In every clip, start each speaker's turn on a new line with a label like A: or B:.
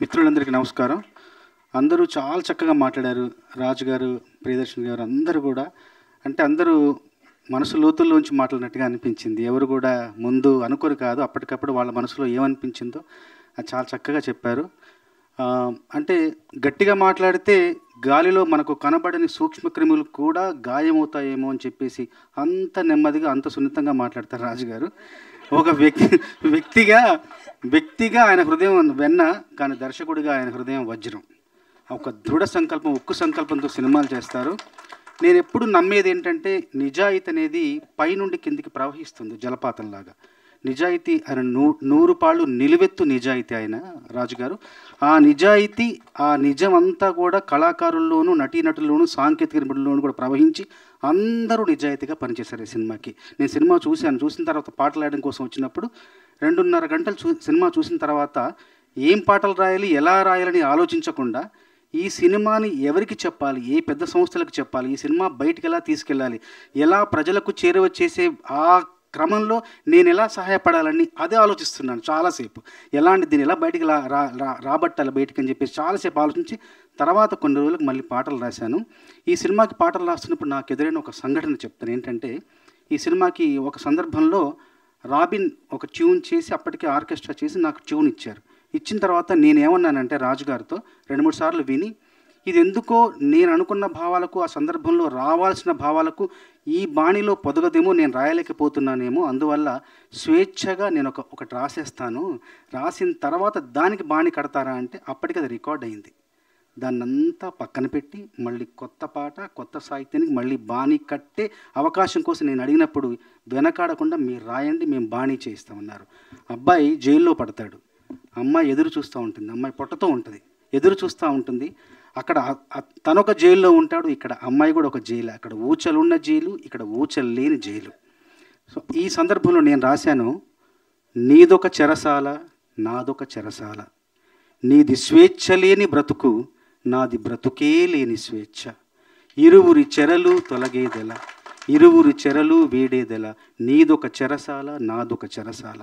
A: మిత్రులందరికీ నమస్కారం. అందరూ చాలా చక్కగా మాట్లాడారు. రాజు గారు, ప్రియదర్శన్ గారు అందరూ కూడా. అంటే అందరూ మనసు లోతుల్లోంచి మాట్లాడినట్టుగా అనిపించింది. ఎవరు కూడా ముందు అనుకోని కాదు, అప్పటికప్పుడు వాళ్ళ మనసులో ఏమనిపించిందో అది చాలా చక్కగా చెప్పారు. అంటే గట్టిగా మాట్లాడితే గాలిలో మనకు కనబడని సూక్ష్మక్రిములు కూడా గాయమవుతాయేమో అని చెప్పేసి అంత నెమ్మదిగా, అంత సున్నితంగా మాట్లాడతారు రాజుగారు. ఒక వ్యక్తిగా ఆయన హృదయం వెన్న, కానీ దర్శకుడిగా ఆయన హృదయం వజ్రం. ఒక దృఢ సంకల్పం, ఉక్కు సంకల్పంతో సినిమాలు చేస్తారు. నేను ఎప్పుడు నమ్మేది ఏంటంటే, నిజాయితీ అనేది పైనుండి కిందికి ప్రవహిస్తుంది జలపాతంలాగా. నిజాయితీ ఆయన 100 పాళ్ళు నిలువెత్తు నిజాయితీ ఆయన రాజుగారు. ఆ నిజాయితీ, ఆ నిజం అంతా కూడా కళాకారుల్లోనూ, నటీనటుల్లోనూ, సాంకేతిక నిపుణుల్లోనూ కూడా ప్రవహించి అందరూ నిజాయితీగా పనిచేశారు ఈ సినిమాకి. నేను సినిమా చూసిన తర్వాత పాటలు రాయడం కోసం వచ్చినప్పుడు 2.5 గంటలు సినిమా చూసిన తర్వాత ఏం పాటలు రాయాలి, ఎలా రాయాలని ఆలోచించకుండా ఈ సినిమాని ఎవరికి చెప్పాలి, ఏ పెద్ద సంస్థలకు చెప్పాలి, ఈ సినిమా బయటికి ఎలా తీసుకెళ్ళాలి, ఎలా ప్రజలకు చేరువ చేసే ఆ క్రమంలో నేను ఎలా సహాయపడాలని అదే ఆలోచిస్తున్నాను చాలాసేపు. దీన్ని ఎలా బయటికి రాబట్టాలి బయటికి అని చెప్పేసి చాలాసేపు ఆలోచించి తర్వాత కొన్ని రోజులకు మళ్ళీ పాటలు రాశాను. ఈ సినిమాకి పాటలు రాస్తున్నప్పుడు నాకు ఎదురైన ఒక సంఘటన చెప్తాను. ఏంటంటే, ఈ సినిమాకి ఒక సందర్భంలో రాబిన్ ఒక ట్యూన్ చేసి, అప్పటికే ఆర్కెస్ట్రా చేసి నాకు ట్యూన్ ఇచ్చారు. ఇచ్చిన తర్వాత నేనేమన్నానంటే రాజుగారితో 2-3 సార్లు విని, ఇది ఎందుకో నేను అనుకున్న భావాలకు, ఆ సందర్భంలో రావాల్సిన భావాలకు ఈ బాణిలో పొదగదేమో, నేను రాయలేకపోతున్నానేమో, అందువల్ల స్వేచ్ఛగా నేను ఒకటి రాసేస్తాను, రాసిన తర్వాత దానికి బాణి కడతారా అంటే అప్పటికి అది రికార్డ్ అయింది. దాన్నంతా పక్కన పెట్టి మళ్ళీ కొత్త పాట, కొత్త సాహిత్యానికి మళ్ళీ బాణీ కట్టే అవకాశం కోసం నేను అడిగినప్పుడు వెనకాడకుండా మీరు రాయండి, మేము బాణీ చేయిస్తామన్నారు. అబ్బాయి జైల్లో పడతాడు, అమ్మాయి ఎదురు చూస్తూ ఉంటుంది, అమ్మాయి పొట్టతో ఉంటుంది, ఎదురు చూస్తూ ఉంటుంది. అక్కడ తనొక జైల్లో ఉంటాడు, ఇక్కడ అమ్మాయి కూడా ఒక జైలు. అక్కడ ఊచలున్న జైలు, ఇక్కడ ఊచలు లేని జైలు. సో ఈ సందర్భంలో నేను రాశాను, నీదొక చెరసాల, నాదొక చెరసాల, నీది స్వేచ్ఛ లేని బ్రతుకు, నాది బ్రతుకే లేని స్వేచ్ఛ, ఇరువురి చెరలు తొలగేదెల, ఇరువురి చెరలు వేడేదెల, నీదొక చెరసాల, నాదొక చెరసాల,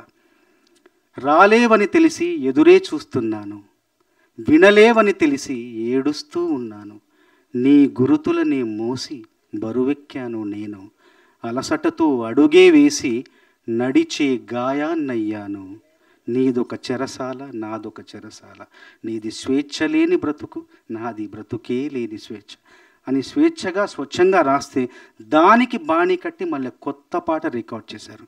A: రాలేవని తెలిసి ఎదురే చూస్తున్నాను, వినలేవని తెలిసి ఏడుస్తూ ఉన్నాను, నీ గురుతులనే మోసి బరువెక్కాను నేను, అలసటతో అడుగే వేసి నడిచే గాయాన్నయ్యాను, నీదొక చెరసాల, నాదొక చెరసాల, నీది స్వేచ్ఛ లేని బ్రతుకు, నాది బ్రతుకే లేని స్వేచ్ఛ అని స్వేచ్ఛగా, స్వచ్ఛంగా రాస్తే దానికి బాణీ కట్టి మళ్ళీ కొత్త పాట రికార్డ్ చేశారు.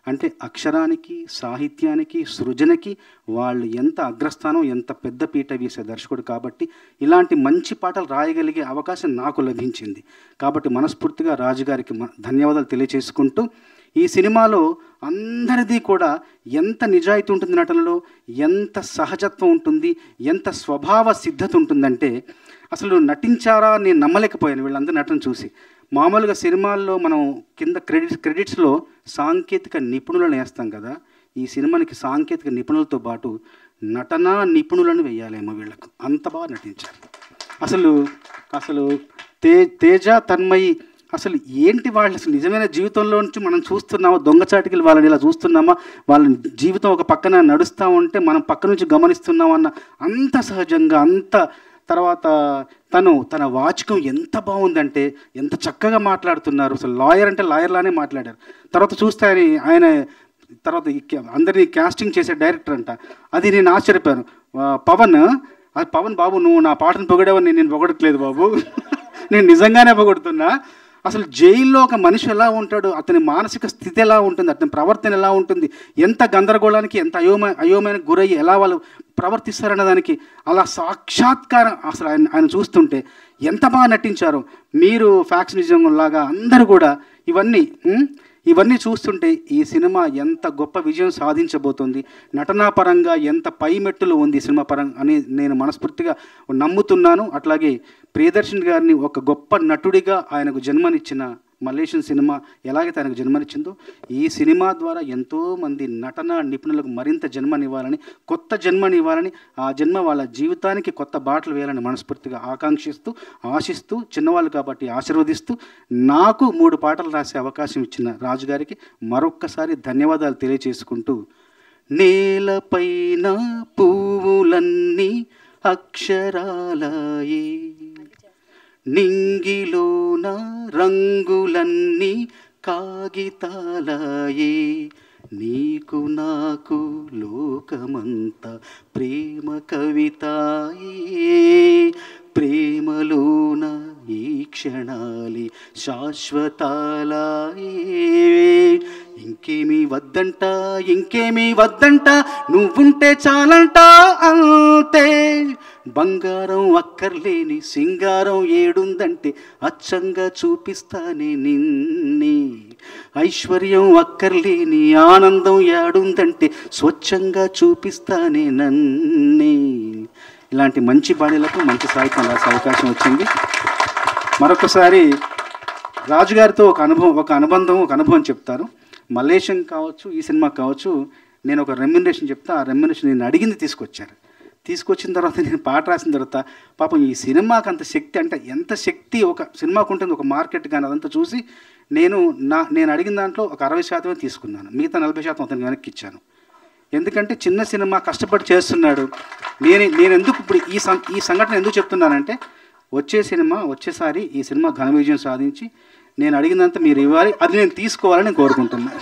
A: అంటే అక్షరానికి, సాహిత్యానికి, సృజనకి వాళ్ళు ఎంత అగ్రస్థానం, ఎంత పెద్ద పీట వేసే దర్శకుడు. కాబట్టి ఇలాంటి మంచి పాటలు రాయగలిగే అవకాశం నాకు లభించింది. కాబట్టి మనస్ఫూర్తిగా రాజుగారికి ధన్యవాదాలు తెలియచేసుకుంటూ, ఈ సినిమాలో అందరిది కూడా ఎంత నిజాయితీ ఉంటుంది నటనలో, ఎంత సహజత్వం ఉంటుంది, ఎంత స్వభావ సిద్ధత ఉంటుందంటే అసలు నటించారా నేను నమ్మలేకపోయాను వీళ్ళందరూ నటన చూసి. మామూలుగా సినిమాల్లో మనం కింద క్రెడిట్స్లో సాంకేతిక నిపుణులను వేస్తాం కదా, ఈ సినిమానికి సాంకేతిక నిపుణులతో పాటు నటనా నిపుణులను వేయాలేమో వీళ్ళకు, అంత బాగా నటించారు. అసలు తేజ, తన్మయి అసలు ఏంటి వాళ్ళు, అసలు నిజమైన జీవితంలో నుంచి మనం చూస్తున్నామా, దొంగచాటికి వాళ్ళని ఇలా చూస్తున్నామా, వాళ్ళ జీవితం ఒక పక్కన నడుస్తూ ఉంటే మనం పక్క నుంచి గమనిస్తున్నామన్న అంత సహజంగా, అంత తర్వాత తన వాచకం ఎంత బాగుందంటే ఎంత చక్కగా మాట్లాడుతున్నారు. అసలు లాయర్ అంటే లాయర్లానే మాట్లాడారు. తర్వాత చూస్తే ఆయన తర్వాత అందరినీ క్యాస్టింగ్ చేసే డైరెక్టర్ అంట, అది నేను ఆశ్చర్యపోయాను. పవన్ బాబు, నువ్వు నా పాటను పొగడేవని నేను పొగడట్లేదు బాబు, నేను నిజంగానే పొగడుతున్నా. అసలు జైల్లో ఒక మనిషి ఎలా ఉంటాడు, అతని మానసిక స్థితి ఎలా ఉంటుంది, అతని ప్రవర్తన ఎలా ఉంటుంది, ఎంత గందరగోళానికి, ఎంత అయోమయానికి గురయ్యి ఎలా వాళ్ళు ప్రవర్తిస్తారన్న దానికి అలా సాక్షాత్కారం. అసలు ఆయన చూస్తుంటే ఎంత బాగా నటించారో. మీరు ఫ్యాక్స్ నిజం లాగా అందరూ కూడా ఇవన్నీ చూస్తుంటే ఈ సినిమా ఎంత గొప్ప విజయం సాధించబోతుంది, నటనాపరంగా ఎంత పై మెట్టులు ఉంది సినిమా పరంగా అని నేను మనస్ఫూర్తిగా నమ్ముతున్నాను. అట్లాగే ప్రియదర్శన్ గారిని ఒక గొప్ప నటుడిగా ఆయనకు జన్మనిచ్చిన మలేషియన్ సినిమా ఎలాగైతే ఆయనకు జన్మనిచ్చిందో, ఈ సినిమా ద్వారా ఎంతోమంది నటన నిపుణులకు మరింత జన్మనివ్వాలని, కొత్త జన్మనివ్వాలని, ఆ జన్మ వాళ్ళ జీవితానికి కొత్త బాటలు వేయాలని మనస్ఫూర్తిగా ఆశిస్తూ చిన్నవాళ్ళు కాబట్టి ఆశీర్వదిస్తూ, నాకు 3 పాటలు రాసే అవకాశం ఇచ్చిన రాజుగారికి మరొక్కసారి ధన్యవాదాలు తెలియచేసుకుంటూ, నేలపైన పువ్వులన్నీ అక్షరాలయే, నింగిలోన రంగులన్నీ కాగితాలయే, నీకు నాకు లోకమంతా ప్రేమ కవితాయే, ప్రేమలోన ఈ క్షణాలి శాశ్వతాలయే, ఇంకేమీ వద్దంట ఇంకేమీ వద్దంట నువ్వుంటే చాలంట అంతే, బంగారం అక్కర్లేని సింగారం ఏడుందంటే అచ్చంగా చూపిస్తానే నిన్నే, ఐశ్వర్యం అక్కర్లేని ఆనందం ఏడుందంటే స్వచ్ఛంగా చూపిస్తానే నన్నే. ఇలాంటి మంచి బాణీలకు మంచి సాహిత్యం రాసే అవకాశం వచ్చింది. మరొకసారి రాజుగారితో ఒక అనుబంధం చెప్తారు. మలేషియన్ కావచ్చు, ఈ సినిమా కావచ్చు, నేను ఒక రెమ్యునరేషన్ చెప్తా, ఆ రెమ్యునరేషన్ నేను అడిగింది తీసుకొచ్చిన తర్వాత నేను పాట రాసిన తర్వాత పాపం ఈ సినిమాకి అంత శక్తి, అంటే ఎంత శక్తి ఒక సినిమాకు ఉంటుంది, ఒక మార్కెట్ కానీ అదంతా చూసి నేను అడిగిన దాంట్లో ఒక 60% తీసుకున్నాను, మిగతా 40% అతనికి వెనక్కి ఇచ్చాను. ఎందుకంటే చిన్న సినిమా కష్టపడి చేస్తున్నాడు. నేను ఎందుకు ఇప్పుడు ఈ సంఘటన ఎందుకు చెప్తున్నానంటే, వచ్చేసారి ఈ సినిమా ఘన విజయం సాధించి నేను అడిగినంత మీరు ఇవ్వాలి, అది నేను తీసుకోవాలని నేను కోరుకుంటున్నాను.